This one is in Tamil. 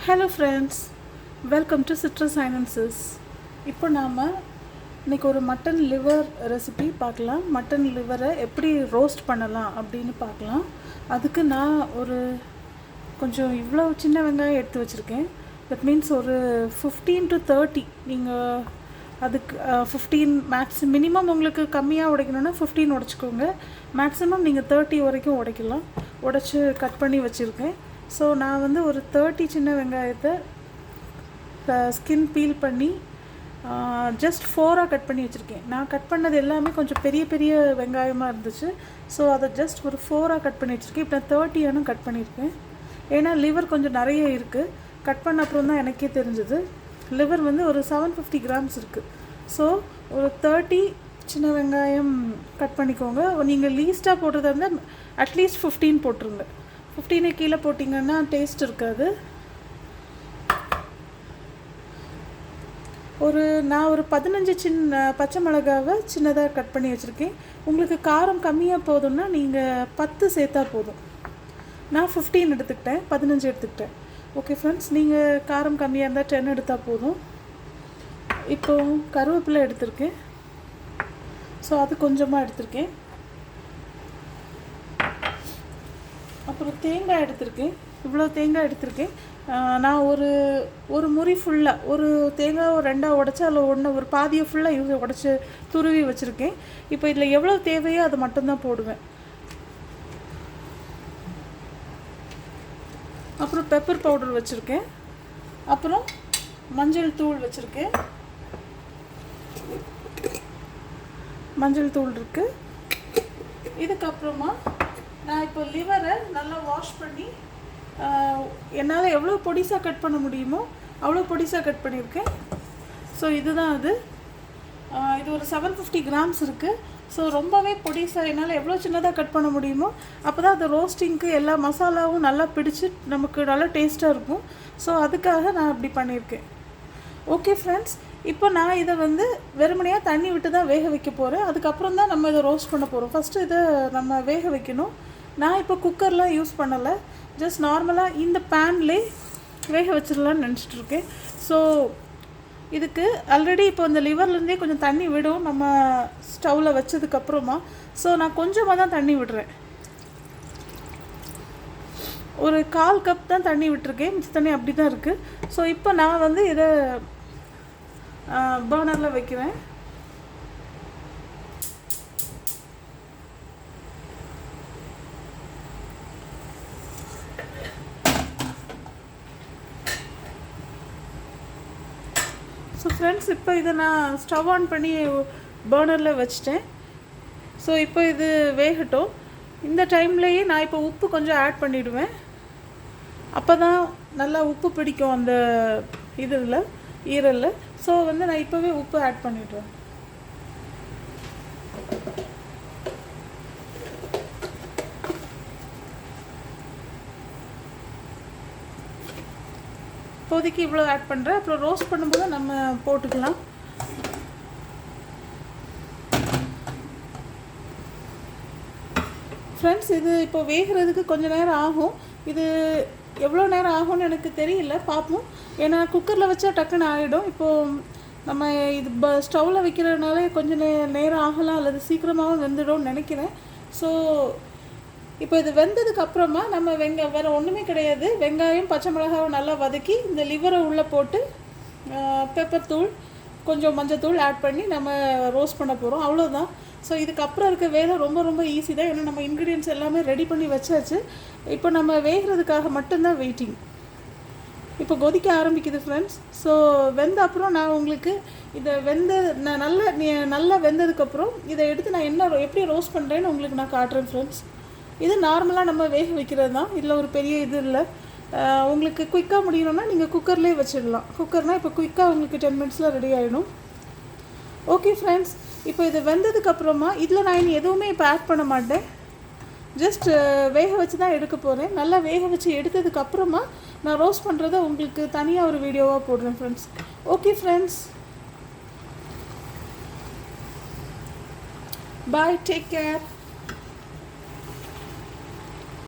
Hello friends, welcome to citrus sinensis. இப்போ நாம் இன்றைக்கி ஒரு மட்டன் லிவர் ரெசிபி பார்க்கலாம். மட்டன் லிவரை எப்படி ரோஸ்ட் பண்ணலாம் அப்படின்னு பார்க்கலாம். அதுக்கு நான் கொஞ்சம் இவ்வளோ சின்ன வெங்காயம் எடுத்து வச்சுருக்கேன். தட் மீன்ஸ் ஒரு 15 to 30. நீங்கள் அதுக்கு 15 மினிமம் உங்களுக்கு கம்மியாக உடைக்கணுன்னா 15 உடைச்சிக்கோங்க. மேக்ஸிமம் நீங்கள் 30 வரைக்கும் உடைக்கலாம். உடைச்சி கட் பண்ணி வச்சுருக்கேன். ஸோ நான் ஒரு 30 சின்ன வெங்காயத்தை ஸ்கின் பீல் பண்ணி ஜஸ்ட் 4ஆக கட் பண்ணி வச்சுருக்கேன். நான் கட் பண்ணது எல்லாமே கொஞ்சம் பெரிய பெரிய வெங்காயமாக இருந்துச்சு. ஸோ அதை ஜஸ்ட் ஒரு 4ஆக கட் பண்ணி வச்சுருக்கேன். இப்போ நான் 30 கட் பண்ணியிருக்கேன். ஏன்னா லிவர் கொஞ்சம் நிறைய இருக்குது. கட் பண்ண அப்புறம் தான் எனக்கே தெரிஞ்சது. லிவர் ஒரு 750 கிராம்ஸ் இருக்குது. ஸோ ஒரு 30 சின்ன வெங்காயம் கட் பண்ணிக்கோங்க. நீங்கள் லீஸ்ட்டாக போடுறதா இருந்தால் அட்லீஸ்ட் 15 போட்டுருங்க. 15 கீழே போட்டிங்கன்னா டேஸ்ட் இருக்காது. நான் ஒரு 15 சின்ன பச்சை மிளகாவை சின்னதாக கட் பண்ணி வச்சுருக்கேன். உங்களுக்கு காரம் கம்மியாக போதும்னா நீங்கள் 10 சேர்த்தா போதும். நான் 15 எடுத்துக்கிட்டேன், 15 எடுத்துக்கிட்டேன். ஓகே ஃப்ரெண்ட்ஸ், நீங்கள் காரம் கம்மியாக இருந்தால் 10 எடுத்தால் போதும். இப்போது கருவேப்பிலை எடுத்திருக்கேன். ஸோ அது கொஞ்சமாக எடுத்திருக்கேன். அப்புறம் தேங்காய் எடுத்திருக்கேன். இவ்வளோ தேங்காய் எடுத்திருக்கேன். நான் ஒரு முறி ஃபுல்லாக ஒரு தேங்காய் 2ஆக உடச்சி அதில் ஒரு பாதியை ஃபுல்லாக உடச்சி துருவி வச்சுருக்கேன். இப்போ இதில் எவ்வளோ தேவையோ அது மட்டும்தான் போடுவேன். அப்புறம் பெப்பர் பவுடர் வச்சுருக்கேன். அப்புறம் மஞ்சள் தூள் வச்சுருக்கேன். மஞ்சள் தூள் இருக்குது. இதுக்கப்புறமா நான் இப்போ லிவரை நல்லா வாஷ் பண்ணி என்னால் எவ்வளோ பொடிசாக கட் பண்ண முடியுமோ அவ்வளோ பொடிசாக கட் பண்ணியிருக்கேன். ஸோ இதுதான் இது ஒரு 750 கிராம்ஸ் இருக்குது. ஸோ ரொம்பவே பொடிசாக என்னால் எவ்வளோ சின்னதாக கட் பண்ண முடியுமோ அப்போ தான் அது ரோஸ்டிங்க்கு எல்லா மசாலாவும் நல்லா பிடிச்சி நமக்கு நல்லா டேஸ்ட்டாக இருக்கும். ஸோ அதுக்காக நான் அப்படி பண்ணியிருக்கேன். ஓகே ஃப்ரெண்ட்ஸ், இப்போ நான் இதை வெறுமனையாக தண்ணி விட்டு தான் வேக வைக்க போகிறேன். அதுக்கப்புறம் தான் நம்ம இதை ரோஸ்ட் பண்ண போகிறோம். ஃபஸ்ட்டு இதை நம்ம வேக வைக்கணும். நான் இப்போ குக்கர்லாம் யூஸ் பண்ணலை. ஜஸ்ட் நார்மலாக இந்த பேன்லேயே வேக வச்சிடலான்னு நினச்சிட்ருக்கேன். ஸோ இதுக்கு ஆல்ரெடி இப்போ இந்த லிவர்லேருந்தே கொஞ்சம் தண்ணி விடும் நம்ம ஸ்டவ்வில் வச்சதுக்கப்புறமா. ஸோ நான் கொஞ்சமாக தான் தண்ணி விடுறேன். ஒரு 1/4 கப் தான் தண்ணி விட்டுருக்கேன். மிச்ச தண்ணி அப்படி தான் இருக்குது. ஸோ இப்போ நான் இதை பர்னரில் வைக்கிறேன். ஸோ ஃப்ரெண்ட்ஸ், இப்போ இதை நான் ஸ்டவ் ஆன் பண்ணி பர்னரில் வச்சிட்டேன். ஸோ இப்போ இது வேகட்டும். இந்த டைம்லேயே நான் இப்போ உப்பு கொஞ்சம் ஆட் பண்ணிவிடுவேன். அப்போ தான் நல்லா உப்பு பிடிக்கும் அந்த ஈரலில். ஸோ நான் இப்போவே உப்பு ஆட் பண்ணிவிடுவேன். இப்போதைக்கு இவ்வளோ ஆட் பண்ணுறேன். அப்புறம் ரோஸ்ட் பண்ணும்போது நம்ம போட்டுக்கலாம். ஃப்ரெண்ட்ஸ், இது இப்போ வேகிறதுக்கு கொஞ்சம் நேரம் ஆகும். இது எவ்வளோ நேரம் ஆகும்னு எனக்கு தெரியல, பார்ப்போம். ஏன்னா குக்கரில் வச்சா டக்குன்னு ஆகிடும். இப்போது நம்ம இது ஸ்டவ்வில் வைக்கிறதுனால கொஞ்சம் நேரம் ஆகலாம், அல்லது சீக்கிரமாகவும் வெந்துடும்னு நினைக்கிறேன். ஸோ இப்போ இது வெந்ததுக்கப்புறமா நம்ம வேறு ஒன்றுமே கிடையாது. வெங்காயம் பச்சை மிளகாவை நல்லா வதக்கி இந்த லிவரை உள்ளே போட்டு பெப்பர் தூள் கொஞ்சம் மஞ்சள் தூள் ஆட் பண்ணி நம்ம ரோஸ்ட் பண்ண போகிறோம். அவ்வளோதான். ஸோ இதுக்கப்புறம் இருக்க வேலை ரொம்ப ரொம்ப ஈஸி தான். ஏன்னா நம்ம இன்க்ரீடியன்ட்ஸ் எல்லாமே ரெடி பண்ணி வச்சாச்சு. இப்போ நம்ம வேகிறதுக்காக மட்டும்தான் வெயிட்டிங். இப்போ கொதிக்க ஆரம்பிக்குது ஃப்ரெண்ட்ஸ். ஸோ வெந்த அப்புறம் நான் உங்களுக்கு இதை நல்லா வெந்ததுக்கப்புறம் இதை எடுத்து நான் எப்படி ரோஸ்ட் பண்ணுறேன்னு உங்களுக்கு நான் காட்டுறேன் ஃப்ரெண்ட்ஸ். இது நார்மலாக நம்ம வேக வைக்கிறது தான். இதில் ஒரு பெரிய இது இல்லை. உங்களுக்கு குயிக்காக முடியணும்னா நீங்கள் குக்கர்லேயே வச்சிடலாம். குக்கர்னால் இப்போ குயிக்காக உங்களுக்கு 10 மினிட்ஸில் ரெடி ஆகிடும். ஓகே ஃப்ரெண்ட்ஸ், இப்போ இது வெந்ததுக்கப்புறமா இதில் நான் இனி எதுவுமே இப்போ ஆட் பண்ண மாட்டேன். ஜஸ்ட் வேக வச்சு தான் எடுக்க போகிறேன். நல்லா வேக வச்சு எடுத்ததுக்கப்புறமா நான் ரோஸ்ட் பண்ணுறதை உங்களுக்கு தனியாக ஒரு வீடியோவாக போடுறேன் ஃப்ரெண்ட்ஸ். ஓகே ஃப்ரெண்ட்ஸ், பாய், டேக் கேர்.